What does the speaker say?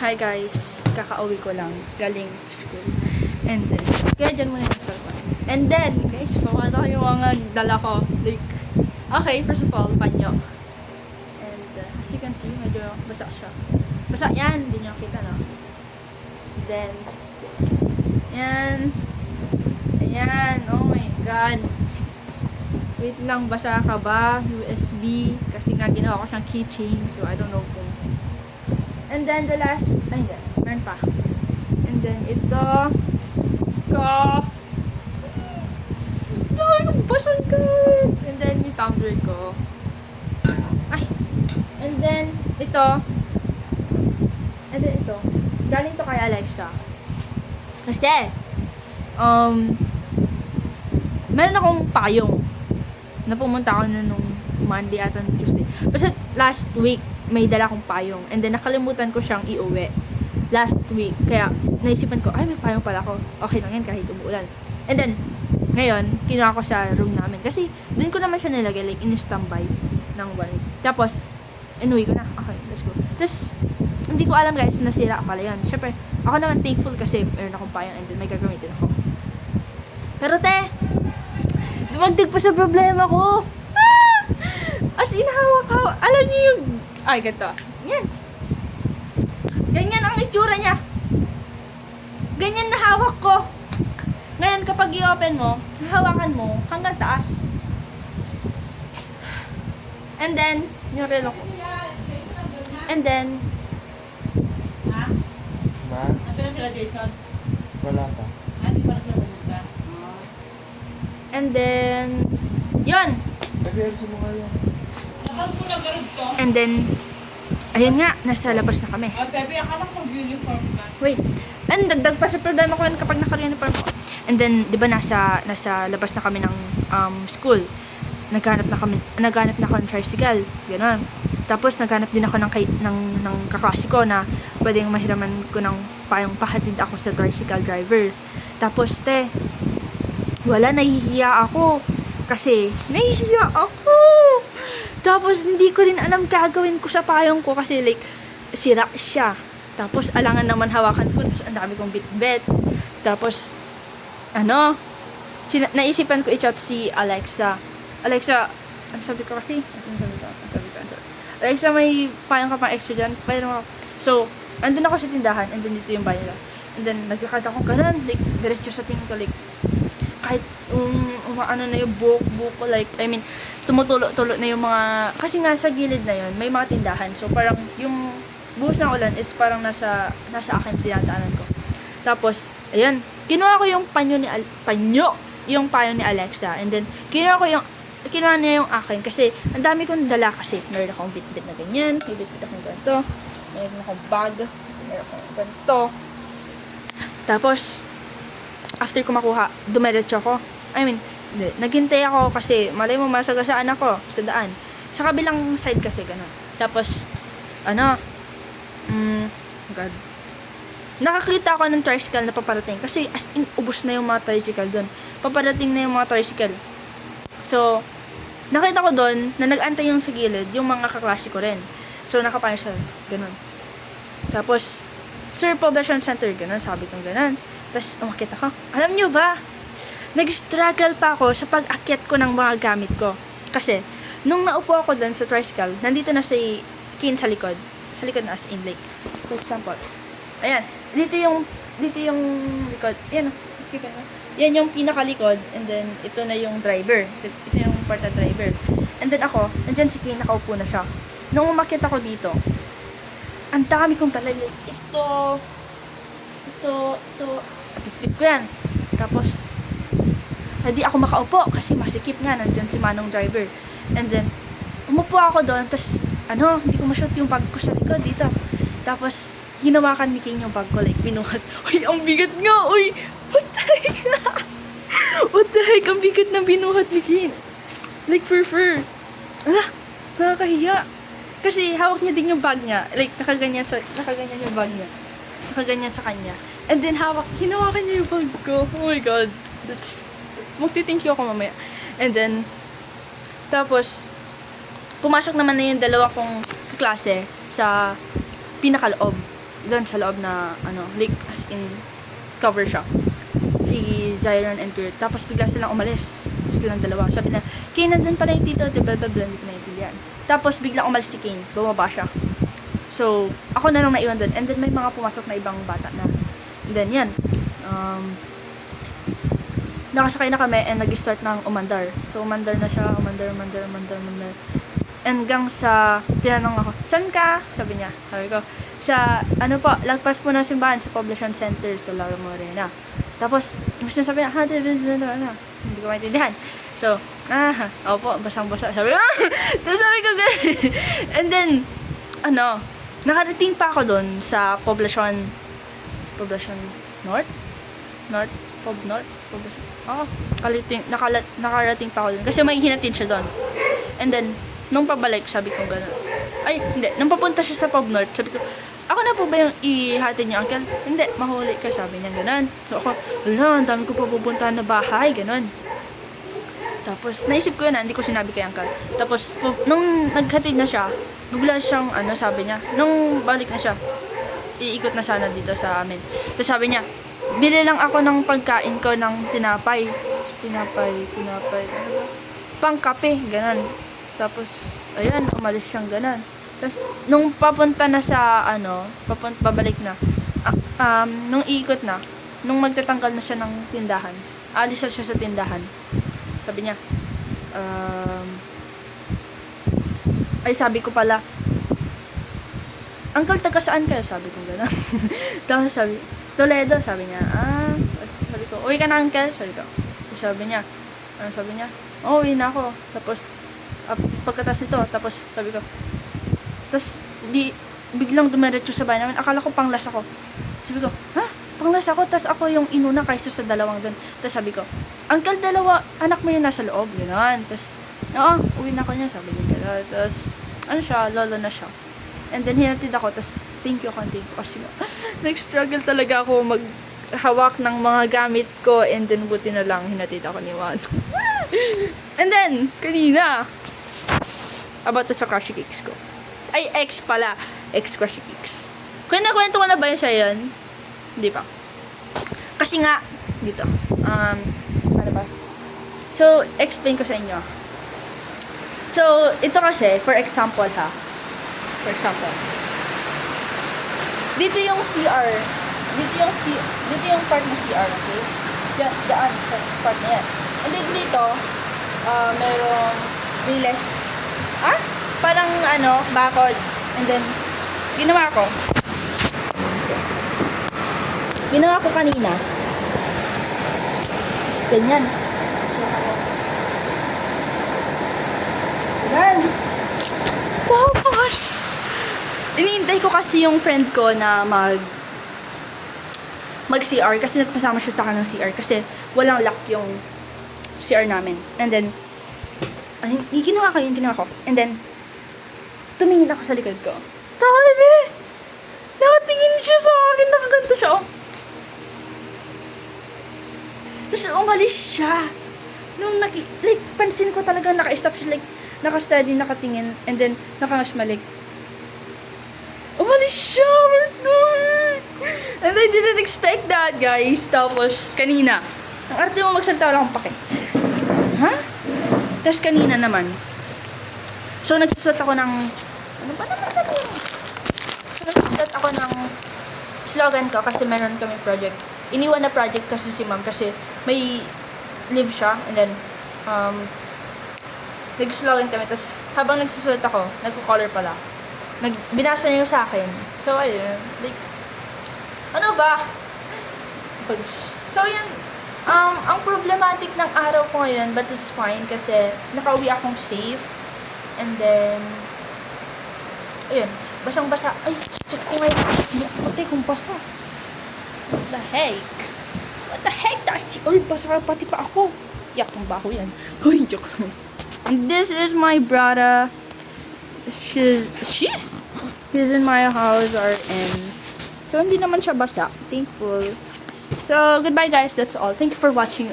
Hi guys, kakauwi ko lang galing school. And then, kaya dyan muna yung cellphone. And then, guys, paano yung mga dala ko. Like, okay, first of all, panyo. And as you can see, medyo basa siya. Basa yan, hindi nyo kita, no? Then, yan. Ayan, oh my god. Wait lang, basa ka ba? USB. Kasi nga ginawa ko siyang keychain. So, I don't know kung. And then, the last, ay hindi, meron pa. And then, ito. Ka. Dahil yung basang ka. And then, yung tumbler ko. Ay. And then, ito. And then, ito. Galing to kay Alexa. Kasi, meron akong payong na pumunta ako na nung Monday at Tuesday. Basta last week, may dala akong payong. And then, nakalimutan ko siyang iuwi. Last week. Kaya, naisipan ko, ay, may payong pala ako. Okay lang yan kahit umuulan. And then, ngayon, kinuha ko sa room namin. Kasi, dun ko naman siya nilagay. Like, in-standby ng 1 week. Tapos, inuwi ko na. Okay, let's go. Tapos, hindi ko alam guys, nasira pala yun. Siyempre, ako naman thankful kasi meron akong payong and then may gagamitin ako. Pero te, dumagdag pa sa problema ko. As in, hawak. Alam niyo yung, ay, ganito. Yan. Ganyan ang itsura niya. Ganyan na hawak ko. Ngayon, kapag i-open mo, hawakan mo hanggang taas. And then, yung relo ko. And then, Ma? Ito na sila, Jason. Wala pa. Hindi pa na sila pumunta. and then, yun. Nag-reels mo ngayon. Nakal ko na garod ko. And then, ayun nga, nasa labas na kami. Ay, Pepe, akala ko mag-uniform ka. Wait. And dagdag pa sa problema ko kapag naka-uniform ko. And then, 'di ba nasa labas na kami ng school. Naghanap na ako ng tricycle, gano'n. Tapos naghanap din ako ng kaklase ko na pwedeng mahiraman ko ng payong pahatid ako sa tricycle driver. Tapos wala, nahihiya ako. Kasi nahihiya ako. Tapos hindi ko rin alam gagawin ko sa payong ko kasi like sira siya. Tapos alangan naman hawakan ko, tapos ang dami kong bit-bit. Tapos naisipan ko i-chat si Alexa. Alexa, ano sabi ko kasi? Alexa, may payong ka pang extra dyan. So, andun ako sa tindahan, and then dito yung bahay nila. And then, naglakad ako ganun, like, diretso sa tingin ko, like, kahit, umaano na yung buhok ko, like, I mean, tumutulo-tulo na yung mga, kasi nga sa gilid na yun, may mga tindahan. So, parang, yung buhos ng ulan is parang nasa akin tinataanan ko. Tapos, ayan, kinuha ko yung yung payo ni Alexa. And then, kinuha niya yung akin kasi ang dami kong dala kasi. Meron akong bit-bit na ganyan, may bit-bit akong ganito, meron akong bag, meron akong ganito. Tapos, after ko makuha, dumiretso ako. I mean, naghintay ako kasi malay mo masagasaan ako sa daan. Sa kabilang side kasi, gano'n. Tapos, God. Nakakita ako ng tricycle na paparating kasi as in, ubos na yung mga tricycle doon. Paparating na yung mga tricycle. So, nakita ko doon na nag-antay yung sa gilid, yung mga kaklase ko rin. So, nakapayo siya. Ganun. Tapos, Sir, Poblacion Center. Ganun. Sabi kong ganun. Tapos, umakit ako. Alam nyo ba? Nag-struggle pa ako sa pag-akyat ko ng mga gamit ko. Kasi, nung naupo ako doon sa tricycle, nandito na si Kin sa likod. Sa likod na as in like. For example. Ayan. Dito yung likod. Ayan o. Kita nyo. Yan yung pinakalikod, and then ito na yung driver. Ito yung part na driver. And then ako, nandyan si Kane, nakaupo na siya. Nung umakyat ako dito, ang dami kong talaga. Ito, pipit ko yan. Tapos, hindi ako makaupo kasi masikip nga, nandyan si Manong driver. And then, umupo ako doon, tapos, hindi ko ma-shoot yung bag ko sa likod dito. Tapos, hinawakan ni Kane yung bag ko, like, binuhat. Uy, ang bigat nga, uy! What the heck? What the heck? Ang bigat na binuhat ni Kane. Like, fur. Nakakahiya. Kasi, hawak niya din yung bag niya. Like, nakaganyan yung bag niya. Nakaganyan sa kanya. And then, hinawakan niya yung bag ko. Oh my God. Magti-thank you ako mamaya. And then, tapos, pumasok naman na yung dalawa kong klase sa pinakaloob. doon sa loob na, like, as in, cover siya. Si Zyron and Kurt. Tapos bigla silang umalis. Silang dalawa. Sabi na, Kane, nandun pala yung tito. Blah, blah, blah, hindi ko naiintindihan. Tapos biglang umalis si Kane. Bumaba siya. So, ako na lang naiwan doon. And then may mga pumasok na ibang bata na. And then, yan. Nakasakay na kami and nag-start ng umandar. So, umandar na siya. Umandar. Hanggang sa, tinanong ako, saan ka? Sabi niya. Sabi ko, sa, lagpas po ng simbahan sa Poblacion Center sa Laura Morena. Tapos, gusto sabi niya, hindi ko maintindihan. So, opo, basang-basa. Sabi ko, tapos sabi ko, and then, nakarating pa ako doon sa Poblacion North? Poblacion. Nakarating pa ako doon. Kasi may hinatin siya doon. And then, nung pabalik, sabi ko gano'n. Ay, hindi. Nung papunta siya sa Pub North, sabi ko, ako na po ba yung ihatid niyo, uncle? Hindi, mahuli ka, sabi niya, gano'n. So ako, ang dami ko pa pupuntahan na bahay, gano'n. Tapos, naisip ko yun, hindi ko sinabi kay uncle. Tapos, nung naghatid na siya, bigla siyang, sabi niya, nung balik na siya, iikot na sana dito sa amin. Tapos sabi niya, bili lang ako ng pagkain ko ng tinapay, pangkape, gano'n. Tapos, ayan, umalis siyang gano'n. Tapos, nung papunta na sa, pabalik na, nung iikot na, nung magtatanggal na siya ng tindahan, alis na siya sa tindahan. Sabi niya, sabi ko pala, uncle, taga saan kayo? Sabi ko gano'n. Tapos sabi, Toledo, sabi niya, sabi ko, uwi ka na, uncle? Sabi niya, uwi na ako. Tapos, pagkatas nito, tapos sabi ko, tapos biglang dumiretso sa bahay namin, akala ko panglas ako. Sabi ko, panglas ako, tapos ako yung inuna kaysa sa dalawang doon. Tapos sabi ko, uncle, dalawa, anak mo yun nasa loob, gano'n. Tapos, uwi na ako niya, sabi niya gano'n. Tapos, lolo na siya. And then, hinatid ako, tapos, thank you kasi nag-struggle talaga ako maghawak ng mga gamit ko, and then, buti na lang, hinatid ako ni Juan. And then, kanina, about to sa Crushy Cakes ko. Ay, ex-Crushy Cakes. Kaya nakwento ko na ba yun siya yun? Hindi pa. Kasi nga, dito, ano ba? So, explain ko sa inyo. So, ito kasi, for example, dito yung CR, dito yung part ng CR, okay? Diyan, sa part na yan. And then dito, merong riles, parang bakod. And then, ginawa ko kanina. Ganyan. Wow, gosh! Iniintay ko kasi yung friend ko na mag-CR kasi nagpasama siya sa akin ng CR kasi walang lock yung CR namin. And then, ginawa ko. And then, tumingin ako sa likod ko. Tabi! Nakatingin siya sa akin, nakaganto siya, Tapos umalis siya. Nung pansin ko talaga naka-stop siya, like, naka-steady, nakatingin, and then, naka-smalik. Umalis siya! And I didn't expect that, guys. Tapos, kanina, ang arte mo magsalita, wala akong pake. Tapos, kanina naman. So, nagsusulat ako ng, So, nagsusulat ako ng slogan ko kasi meron kami project. Iniwan na project kasi si ma'am kasi may leave siya, and then, nag-slogan kami. Tapos, habang nagsusulat ako, nagko-color pala. Binasa niya sa akin. So, ayun. Like, ano ba? So, yun. Ang problematic ng araw ko ngayon, but it's fine kasi nakauwi akong safe. And then, ayun. Basang-basa. Ay, check ko ngayon. Pati kung basa. What the heck? What the heck? Ay, basa pati pa ako. Yakang baho yan. Uy, joke lang. And this is my brother. He's in my house and so hindi naman siya basa. Thankful. So goodbye guys, that's all. Thank you for watching.